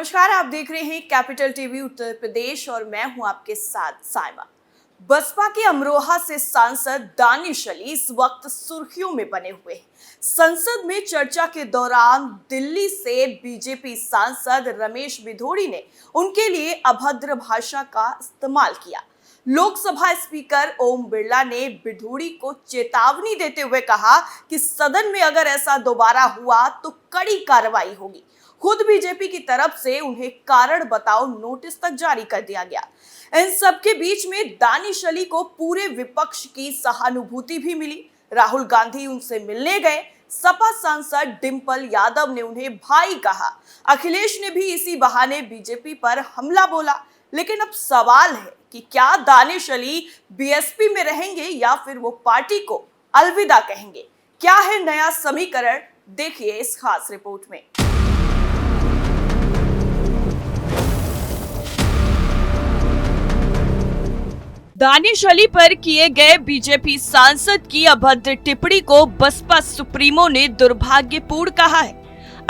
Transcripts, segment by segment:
नमस्कार, आप देख रहे हैं कैपिटल टीवी उत्तर प्रदेश और मैं हूं आपके साथ साइमा। बसपा के अमरोहा से सांसद दानिश अली इस वक्त सुर्खियों में बने हुए हैं। संसद में चर्चा के दौरान दिल्ली से बीजेपी सांसद रमेश बिधोड़ी ने उनके लिए अभद्र भाषा का इस्तेमाल किया। लोकसभा स्पीकर ओम बिरला ने बिधोड़ी को चेतावनी देते हुए कहा कि सदन में अगर ऐसा दोबारा हुआ तो कड़ी कार्रवाई होगी। खुद बीजेपी की तरफ से उन्हें कारण बताओ नोटिस तक जारी कर दिया गया। इन सब के बीच में दानिश अली को पूरे विपक्ष की सहानुभूति भी मिली। राहुल गांधी उनसे मिलने गए। सपा सांसद डिंपल यादव ने उन्हें भाई कहा। अखिलेश ने भी इसी बहाने बीजेपी पर हमला बोला। लेकिन अब सवाल है कि क्या दानिश अली बीएसपी में रहेंगे या फिर वो पार्टी को अलविदा कहेंगे? क्या है नया समीकरण, देखिए इस खास रिपोर्ट में। दानिश अली पर किए गए बीजेपी सांसद की अभद्र टिप्पणी को बसपा सुप्रीमो ने दुर्भाग्यपूर्ण कहा है।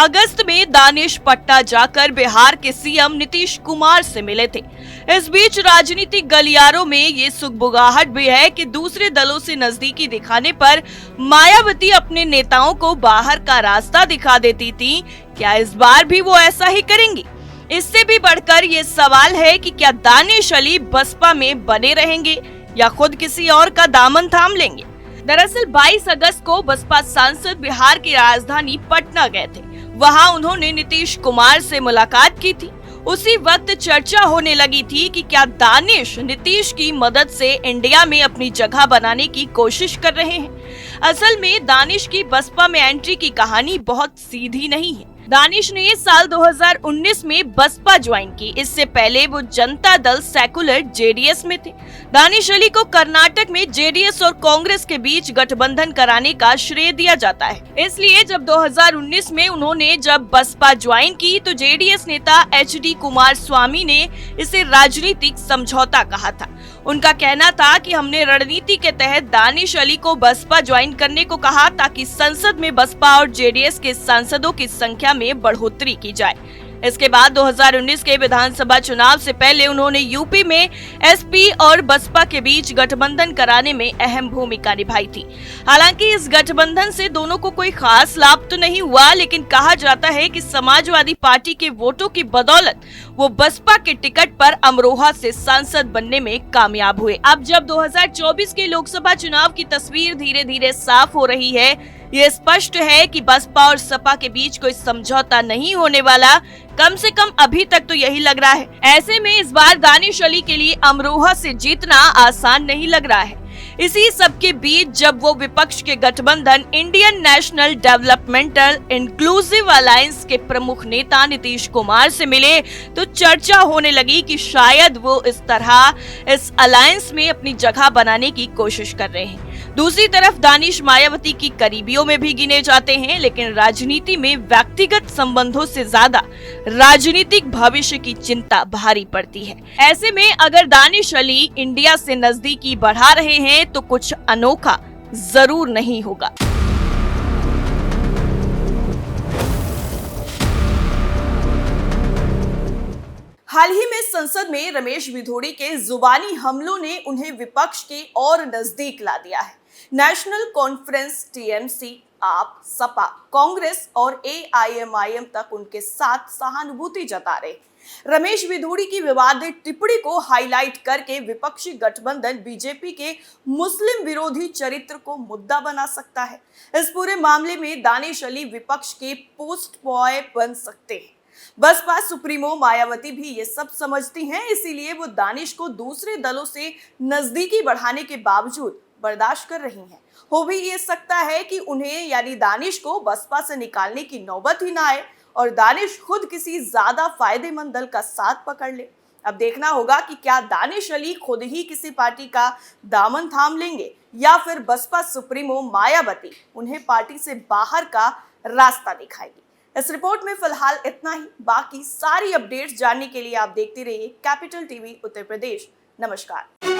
अगस्त में दानिश पटना जाकर बिहार के सीएम नीतीश कुमार से मिले थे। इस बीच राजनीतिक गलियारों में ये सुगबुगाहट भी है कि दूसरे दलों से नजदीकी दिखाने पर मायावती अपने नेताओं को बाहर का रास्ता दिखा देती थी। क्या इस बार भी वो ऐसा ही करेंगी? इससे भी बढ़कर ये सवाल है कि क्या दानिश अली बसपा में बने रहेंगे या खुद किसी और का दामन थाम लेंगे। दरअसल 22 अगस्त को बसपा सांसद बिहार की राजधानी पटना गए थे। वहां उन्होंने नीतीश कुमार से मुलाकात की थी। उसी वक्त चर्चा होने लगी थी कि क्या दानिश नीतीश की मदद से इंडिया में अपनी जगह बनाने की कोशिश कर रहे हैं। असल में दानिश की बसपा में एंट्री की कहानी बहुत सीधी नहीं है। दानिश ने साल 2019 में बसपा ज्वाइन की। इससे पहले वो जनता दल सेकुलर जेडीएस में थे। दानिश अली को कर्नाटक में जेडीएस और कांग्रेस के बीच गठबंधन कराने का श्रेय दिया जाता है। इसलिए जब 2019 में उन्होंने जब बसपा ज्वाइन की तो जेडीएस नेता एचडी कुमारस्वामी ने इसे राजनीतिक समझौता कहा था। उनका कहना था कि हमने रणनीति के तहत दानिश अली को बसपा ज्वाइन करने को कहा ताकि संसद में बसपा और जेडीएस के सांसदों की संख्या में बढ़ोतरी की जाए। इसके बाद 2019 के विधानसभा चुनाव से पहले उन्होंने यूपी में एसपी और बसपा के बीच गठबंधन कराने में अहम भूमिका निभाई थी। हालांकि इस गठबंधन से दोनों को कोई खास लाभ तो नहीं हुआ, लेकिन कहा जाता है कि समाजवादी पार्टी के वोटों की बदौलत वो बसपा के टिकट पर अमरोहा से सांसद बनने में कामयाब हुए। अब जब 2024 के लोकसभा चुनाव की तस्वीर धीरे धीरे साफ हो रही है, ये स्पष्ट है कि बसपा और सपा के बीच कोई समझौता नहीं होने वाला। कम से कम अभी तक तो यही लग रहा है। ऐसे में इस बार दानिश अली के लिए अमरोहा से जीतना आसान नहीं लग रहा है। इसी सब के बीच जब वो विपक्ष के गठबंधन Indian national developmental inclusive alliance के प्रमुख नेता नीतीश कुमार से मिले तो चर्चा होने लगी कि शायद वो इस तरह इस अलायंस में अपनी जगह बनाने की कोशिश कर रहे हैं। दूसरी तरफ दानिश मायावती की करीबियों में भी गिने जाते हैं, लेकिन राजनीति में व्यक्तिगत संबंधों से ज्यादा राजनीतिक भविष्य की चिंता भारी पड़ती है। ऐसे में अगर दानिश अली इंडिया से नजदीकी बढ़ा रहे हैं तो कुछ अनोखा जरूर नहीं होगा। हाल ही में संसद में रमेश बिधोड़ी के जुबानी हमलों ने उन्हें विपक्ष के और नजदीक ला दिया है। नेशनल कॉन्फ्रेंस, टीएमसी, आप, सपा, कांग्रेस और एआईएमआईएम तक उनके साथ सहानुभूति जता रहे। रमेश बिधोड़ी की विवादित टिप्पणी को हाईलाइट करके विपक्षी गठबंधन बीजेपी के मुस्लिम विरोधी चरित्र को मुद्दा बना सकता है। इस पूरे मामले में दानिश अली विपक्ष के पोस्ट बॉय बन सकते हैं। बसपा सुप्रीमो मायावती भी ये सब समझती हैं, इसीलिए वो दानिश को दूसरे दलों से नजदीकी बढ़ाने के बावजूद बर्दाश्त कर रही हैं। हो भी ये सकता है कि उन्हें यानी दानिश को बसपा से निकालने की नौबत ही ना आए और दानिश खुद किसी ज्यादा फायदेमंद दल का साथ पकड़ ले। अब देखना होगा कि क्या दानिश अली खुद ही किसी पार्टी का दामन थाम लेंगे या फिर बसपा सुप्रीमो मायावती उन्हें पार्टी से बाहर का रास्ता दिखाएगी। इस रिपोर्ट में फिलहाल इतना ही। बाकी सारी अपडेट्स जानने के लिए आप देखते रहिए कैपिटल टीवी उत्तर प्रदेश। नमस्कार।